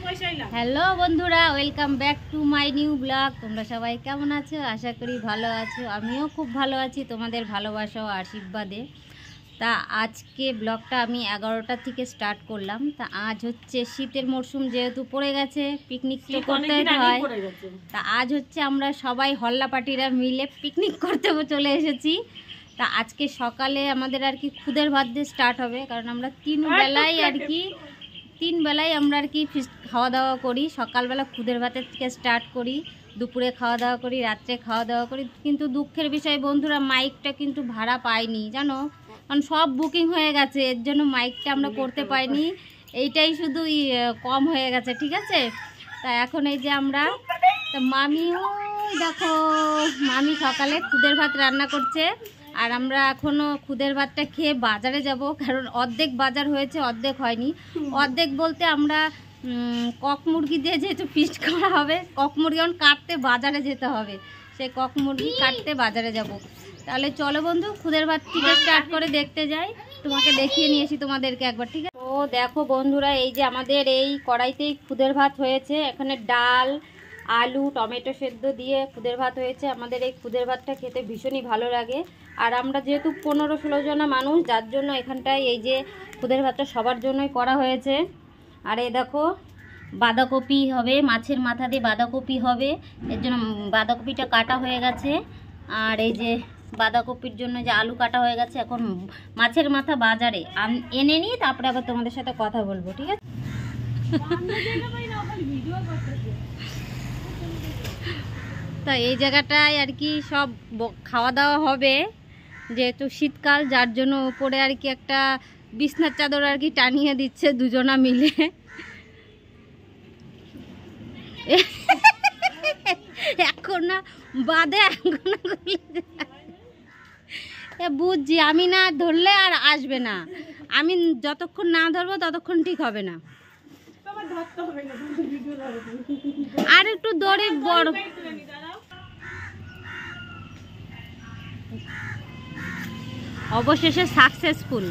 Hello বন্ধুরা, welcome back to my new blog. তোমরা সবাই কেমন আছো? আশা করি ভালো আছো। আমিও খুব ভালো আছি তোমাদের ভালোবাসা ও আশীর্বাদে। তা আজকে ব্লগটা আমি 11টা থেকে স্টার্ট করলাম। তা আজ হচ্ছে শীতের মরশুম যেহেতু পড়ে গেছে, পিকনিক তো করতে হয়। তা আজ হচ্ছে আমরা সবাই হল্লা পার্টিরা মিলে পিকনিক করতে চলে এসেছি। তা আজকে সকালে আমাদের আর কি খুদের ভাত দিয়ে স্টার্ট হবে, কারণ আমরা তিন বেলায় আমরা আর কি ফিস্ট খাওয়া দাওয়া করি। সকালবেলা খুদের ভাতের থেকে স্টার্ট করি, দুপুরে খাওয়া দাওয়া করি, রাত্রে খাওয়া দাওয়া করি। কিন্তু দুঃখের বিষয় বন্ধুরা, মাইকটা কিন্তু ভাড়া পাইনি জানো, কারণ সব বুকিং হয়ে গেছে, এর জন্য মাইকটা আমরা করতে পাইনি। এইটাই শুধু কম হয়ে গেছে, ঠিক আছে। তা এখন এই যে আমরা, তা মামিও দেখো, মামি সকালে খুদের ভাত রান্না করছে, আর আমরা এখনও খুদের ভাতটা খেয়ে বাজারে যাব, কারণ অর্ধেক বাজার হয়েছে, অর্ধেক হয়নি। অর্ধেক বলতে আমরা কক মুরগি দিয়ে যেহেতু ফিস্ট করা হবে, কক মুরগি এখন কাটতে বাজারে যেতে হবে, সেই কক মুরগি কাটতে বাজারে যাব। তাহলে চলো বন্ধু, খুদের ভাত থেকে স্টার্ট করে দেখতে যাই, তোমাকে দেখিয়ে নিয়ে এসি তোমাদেরকে একবার, ঠিক আছে। তো দেখো বন্ধুরা, এই যে আমাদের এই কড়াইতেই খুদের ভাত হয়েছে, এখানে ডাল, আলু, টমেটো সেদ্ধ দিয়ে খুদের ভাত হয়েছে। আমাদের এই খুদের ভাতটা খেতে ভীষণই ভালো লাগে, আর আমরা যেহেতু 15-16 জনা মানুষ, যার জন্য এখানটায় এই যে খুদের ভাতটা সবার জন্যই করা হয়েছে। আর এই দেখো বাঁধাকপি হবে, মাছের মাথা দিয়ে বাঁধাকপি হবে, এর জন্য বাঁধাকপিটা কাটা হয়ে গেছে। আর এই যে বাঁধাকপির জন্য যে আলু কাটা হয়ে গেছে। এখন মাছের মাথা বাজারে এনে নিই, তারপরে আবার তোমাদের সাথে কথা বলবো, ঠিক আছে। তা এই জায়গাটায় আর কি সব খাওয়া দাওয়া হবে, যেহেতু শীতকাল, যার জন্য উপরে আর কি একটা বিছনার চাদর আর কি টানিয়ে দিচ্ছে দুজনা মিলে। এখন না বাদে বুঝছি, আমি না ধরলে আর আসবে না, আমি যতক্ষণ না ধরবো ততক্ষণ ঠিক হবে না। আর একটু দড়ি বড়, অবশেষে সাকসেসফুল,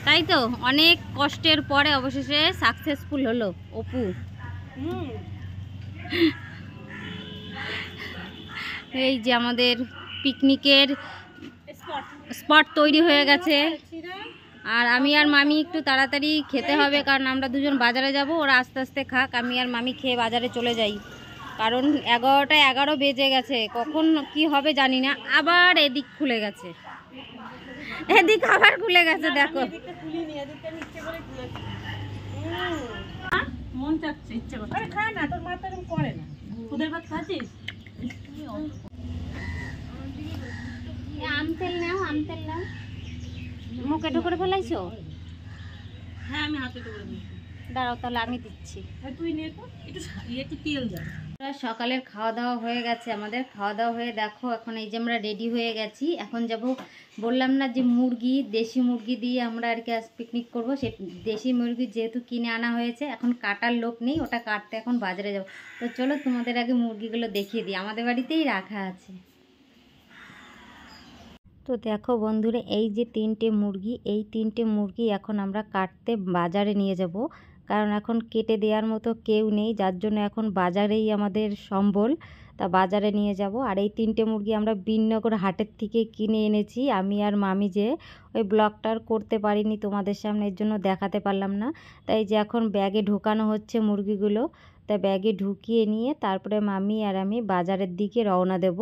তাই তো, অনেক কষ্টের পরে অবশেষে সাকসেসফুল হলো অপু। এই যে আমাদের পিকনিকের স্পট তৈরি হয়ে গেছে, আর আমি আর মামি একটু তাড়াতাড়ি খেতে হবে, কারণ আমরা দুজন বাজারে যাব। ওরা আস্তে আস্তে খাক, আমি আর মামি খেয়ে বাজারে চলে যাই, কারণ 11টা 11 বেজে গেছে, কখন কি হবে জানি না। আবার এদিক খুলে গেছে, এদিক আবার খুলে গেছে, দেখো। মন চাচ্ছে, ইচ্ছে করছে, আরে খা না, তোর মা তো এরকম করে না। খুদের ভাত খাচ্ছিস? আম তেল নাও, আম তেল নাও। মুখে ঢুকে ফেলাইছো? হ্যাঁ, আমি হাতে করে নিই। দাঁড়াও, তাহলে আমি দিচ্ছি, তুই নে তো, একটু তেল দাও। সকালের খাওয়া দাওয়া হয়ে গেছে, আমাদের খাওয়া দাওয়া হয়ে দেখো এখন এই যে আমরা রেডি হয়ে গেছি। এখন যাব, বললাম না যে মুরগি, দেশি মুরগি দিয়ে আমরা আর কি আজ পিকনিক করবো। সে দেশি মুরগি যেহেতু কিনে আনা হয়েছে, এখন কাটার লোক নেই, ওটা কাটতে এখন বাজারে যাব। তো চলো তোমাদের আগে মুরগিগুলো দেখিয়ে দিই, আমাদের বাড়িতেই রাখা আছে। তো দেখো বন্ধুরা, এই যে 3টে মুরগি, এই 3টে মুরগি এখন আমরা কাটতে বাজারে নিয়ে যাব, কারণ এখন কেটে দেওয়ার মতো কেউ নেই, যার জন্য এখন বাজারেই আমাদের সম্বল। তা বাজারে নিয়ে যাব। আর এই 3টে মুরগি আমরা বিননগর হাটের থেকে কিনে এনেছি, আমি আর মামি। যে ওই ব্লগটার করতে পারিনি তোমাদের সামনে, এর জন্য দেখাতে পারলাম না। তাই যে এখন ব্যাগে ঢোকানো হচ্ছে মুরগিগুলো, তা ব্যাগে ঢুকিয়ে নিয়ে তারপরে মামি আর আমি বাজারের দিকে রওনা দেব।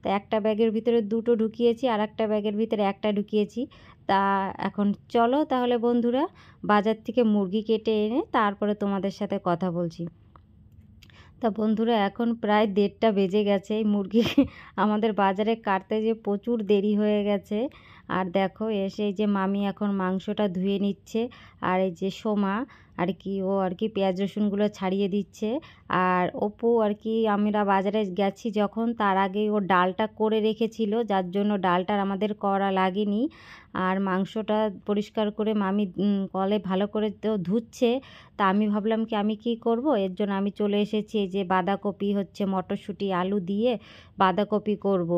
তা একটা ব্যাগের ভিতরে 2টো ঢুকিয়েছি, আর একটা ব্যাগের ভিতরে একটা ঢুকিয়েছি। তা এখন চলো তাহলে বন্ধুরা, বাজার থেকে মুরগি কেটে এনে তারপরে তোমাদের সাথে কথা বলছি। তা বন্ধুরা, এখন প্রায় 1:30টা বেজে গেছে। এই মুরগি আমাদের বাজারে কাটতে যে প্রচুর দেরি হয়ে গেছে। আর দেখো এসে এই যে মামি এখন মাংসটা ধুয়ে নিচ্ছে, আর এই যে সোমা আর কি, ও আর কি পেঁয়াজ রসুনগুলো ছাড়িয়ে দিচ্ছে। আর অপু আর কি, আমরা বাজারে গেছি যখন, তার আগেই ও ডালটা করে রেখেছিল, যার জন্য ডালটার আমাদের করা লাগেনি। আর মাংসটা পরিষ্কার করে মামি কলে ভালো করে তো ধুচ্ছে। তা আমি ভাবলাম কি আমি কি করব, এর জন্য আমি চলে এসেছি এই যে বাঁধাকপি হচ্ছে, মটরশুঁটি আলু দিয়ে বাঁধাকপি করব।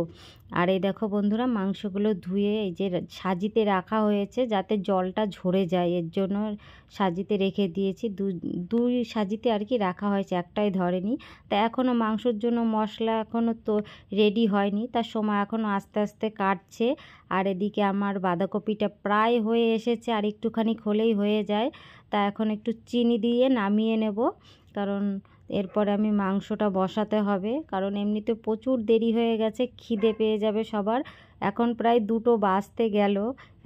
আর এই দেখো বন্ধুরা, মাংসগুলো ধুয়ে এই যে সাজিতে রাখা হয়েছে, যাতে জলটা ঝরে যায়, এর জন্য সাজিতে রেখেছি। রেখে দিয়েছি, দুই সাজিতে আর কি রাখা হয়েছে, একটাই ধরেনি। তা এখনও মাংসর জন্য মশলা এখনও তো রেডি হয়নি, তার সময় এখনও আস্তে আস্তে কাটছে। আর এদিকে আমার বাঁধাকপিটা প্রায় হয়ে এসেছে, আর একটুখানি হলেই হয়ে যায়। তা এখন একটু চিনি দিয়ে নামিয়ে নেব, কারণ এরপরে আমি মাংসটা বসাতে হবে, কারণ এমনিতে প্রচুর দেরি হয়ে গেছে, খিদে পেয়ে যাবে সবার। এখন প্রায় 2টো বাজতে গেল,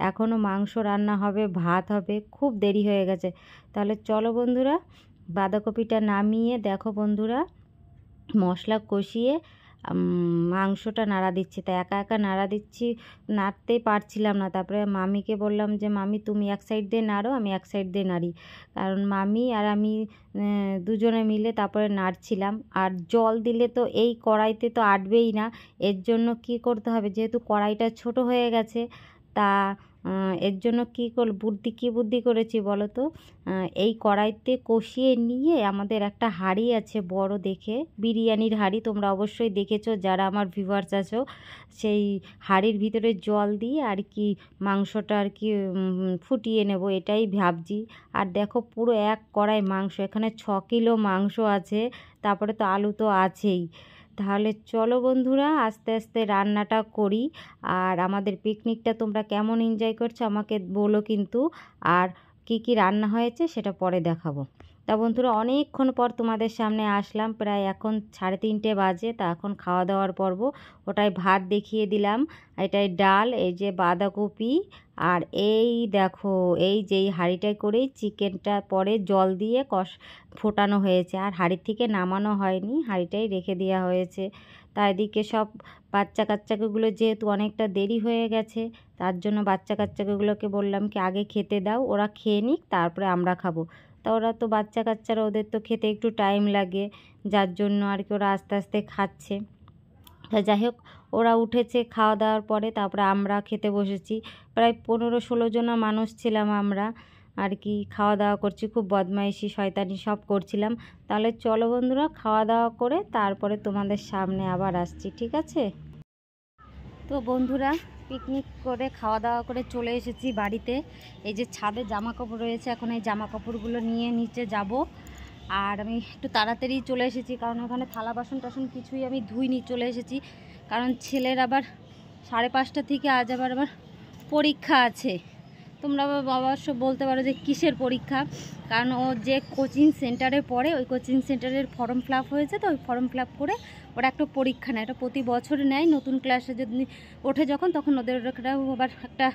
এখনও মাংস রান্না হবে, ভাত হবে, খুব দেরি হয়ে গেছে। তাহলে চলো বন্ধুরা, বাঁধাকপিটা নামিয়ে দেখো বন্ধুরা, মশলা কষিয়ে মাংসটা নাড়া দিচ্ছি। তা একা একা নাড়া দিচ্ছি, নাড়তেই পারছিলাম না। তারপরে মামিকে বললাম যে মামি তুমি এক সাইড দিয়ে নাড়ো, আমি এক সাইড দিয়ে নাড়ি, কারণ মামি আর আমি দুজনে মিলে তারপরে নাড়ছিলাম। আর জল দিলে তো এই কড়াইতে তো আটবেই না, এর জন্য কি করতে হবে, যেহেতু কড়াইটা ছোট হয়ে গেছে, তা এর জন্য কী বুদ্ধি করেছি বলো তো, এই কড়াইতে কষিয়ে নিয়ে আমাদের একটা হাঁড়ি আছে বড় দেখে, বিরিয়ানির হাঁড়ি, তোমরা অবশ্যই দেখেছো যারা আমার ভিউয়ার্স আছো। সেই হাঁড়ির ভিতরে জল দিয়ে আর কি মাংসটা আর কি ফুটিয়ে নেব, এটাই ভাবছি। আর দেখো পুরো এক কড়াই মাংস, এখানে 6 কিলো মাংস আছে, তারপরে তো আলু তো আছেই। তাহলে চলো বন্ধুরা আস্তে আস্তে রান্নাটা করি। আর আমাদের পিকনিকটা তোমরা কেমন এনজয় করছো আমাকে বলো কিন্তু, আর কি কি রান্না হয়েছে সেটা পরে দেখাবো। তা বন্ধুরা অনেকক্ষণ পর তোমাদের সামনে আসলাম, প্রায় এখন 3:30 বাজে। তা এখন খাওয়া দাওয়ার পর্ব, ওটাই ভাত দেখিয়ে দিলাম, এটাই ডাল, এই যে বাঁধাকপি, আর এই দেখো এই যেই হাঁড়িটায় করেই চিকেনটা পরে জল দিয়ে ফোটানো হয়েছে, আর হাঁড়ির থেকে নামানো হয়নি, হাঁড়িটাই রেখে দেওয়া হয়েছে। তা এদিকে সব বাচ্চা কাচ্চাগুলো যেহেতু অনেকটা দেরি হয়ে গেছে, তার জন্য বাচ্চা কাচ্চাগুলোকে বললাম কি আগে খেতে দাও, ওরা খেয়ে নিক তারপরে আমরা খাবো। তা ওরা তো বাচ্চা কাচ্চারা, ওদের তো খেতে একটু টাইম লাগে, যার জন্য আর কি ওরা আস্তে আস্তে খাচ্ছে। তা যাই হোক, ওরা উঠেছে খাওয়া দাওয়ার পরে, তারপরে আমরা খেতে বসেছি। প্রায় 15-16 জন মানুষ ছিলাম আমরা আর কি, খাওয়া দাওয়া করছি, খুব বদমাইশি শয়তানি সব করছিলাম। তাহলে চলো বন্ধুরা খাওয়া দাওয়া করে তারপরে তোমাদের সামনে আবার আসছি, ঠিক আছে? তো বন্ধুরা পিকনিক করে খাওয়া দাওয়া করে চলে এসেছি বাড়িতে। এই যে ছাদে জামা কাপড় রয়েছে, এখন এই জামা কাপড়গুলো নিয়ে নিচে যাব। আর আমি একটু তাড়াতাড়ি চলে এসেছি, কারণ ওখানে থালা বাসন টাসন কিছুই আমি ধুইনি, চলে এসেছি। কারণ ছেলের আবার 5:30 থেকে আজ আবার পরীক্ষা আছে। তোমরা অবশ্য বলতে পারো যে কিসের পরীক্ষা, কারণ ও যে কোচিং সেন্টারে পড়ে, ওই কোচিং সেন্টারের ফর্ম ফিল আপ হয়েছে, তো ওই ফর্ম ফিল আপ করে ওরা একটা পরীক্ষা নেয়, এটা প্রতি বছর নেয়। নতুন ক্লাসে যদি ওঠে যখন, তখন ওদের আবার একটা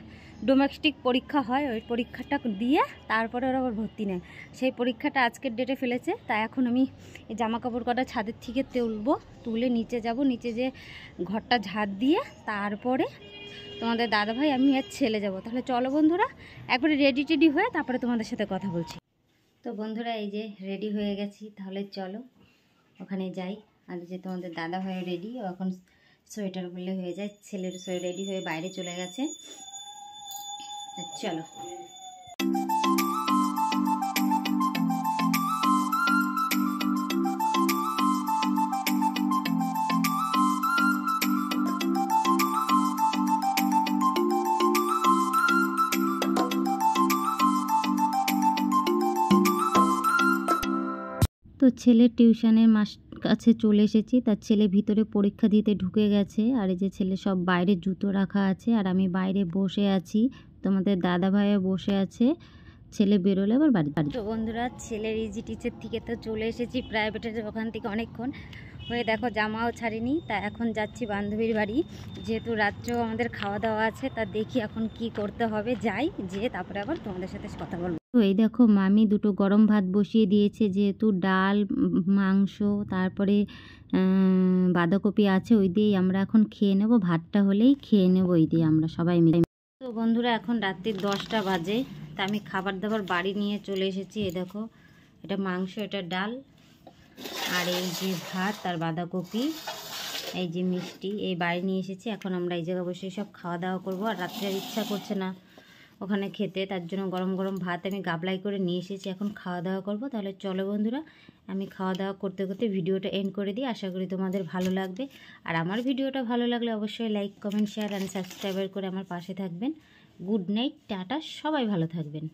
ডোমেস্টিক পরীক্ষা হয়, ওই পরীক্ষাটা দিয়ে তারপরে ওরা আবার ভর্তি নেয়। সেই পরীক্ষাটা আজকের ডেটে ফেলেছে। তা এখন আমি এই জামা কাপড় কটা ছাদের থেকে তুলে নিচে যাব, নিচে যে ঘরটা ঝাড় দিয়ে তারপরে তোমাদের দাদাভাই আমি আর ছেলে যাব। তাহলে চলো বন্ধুরা একবারে রেডি হয়ে তারপরে তোমাদের সাথে কথা বলছি। তো বন্ধুরা এই যে রেডি হয়ে গেছি, তাহলে চলো ওখানে যাই। আর যে তোমাদের দাদাভাই রেডি, ও এখন সোয়েটার বললে হয়ে যায়, ছেলের রেডি হয়ে বাইরে চলে গেছে। চলো তো ছেলের টিউশনের কাছে চলে এসেছি। তার ছেলে ভিতরে পরীক্ষা দিতে ঢুকে গেছে, আর এই যে ছেলে সব বাইরে জুতো রাখা আছে, আর আমি বাইরে বসে আছি, তোমাদের দাদা ভাইও বসে আছে। ছেলে বেরোলে আবার বাড়ি। তো বন্ধুরা ছেলের ইজি টিচার থেকে তো চলে এসেছি প্রাইভেটের ওখান থেকে অনেকক্ষণ হয়ে, দেখো জামাও ছাড়িনি। তা এখন যাচ্ছি বান্ধবীর বাড়ি, যেহেতু রাত্রেও আমাদের খাওয়া দাওয়া আছে। তা দেখি এখন কি করতে হবে, যাই যেয়ে তারপরে আবার তোমাদের সাথে কথা বলবো। তো এই দেখো মামি 2টো গরম ভাত বসিয়ে দিয়েছে, যেহেতু ডাল মাংস তারপরে বাঁধাকপি আছে, ওই দিয়েই আমরা এখন খেয়ে নেব। ভাতটা হলেই খেয়ে নেব ওই দিয়ে আমরা সবাই মিলে। তো বন্ধুরা এখন রাত্রির 10টা বাজে। তা আমি খাবার দাবার বাড়ি নিয়ে চলে এসেছি। এই দেখো এটা মাংস, এটা ডাল, আর এই যে ভাত আর বাঁধাকপি, এই যে মিষ্টি, এই বাড়ি নিয়ে এসেছি। এখন আমরা এই জায়গায় বসে সব খাওয়া দাওয়া করবো। আর রাত্রে আর ইচ্ছা করছে না ওখানে খেতে, তার জন্য গরম গরম ভাত আমি গাবলাই করে নিয়ে এসেছি, এখন খাওয়া দাওয়া করব। তাহলে চলো বন্ধুরা আমি খাওয়া দাওয়া করতে করতে ভিডিওটা এন্ড করে দিই। আশা করি তোমাদের ভালো লাগবে। আর আমার ভিডিওটা ভালো লাগলে অবশ্যই like comment share and subscribe করে আমার পাশে থাকবেন। গুড নাইট, টাটা, সবাই ভালো থাকবেন।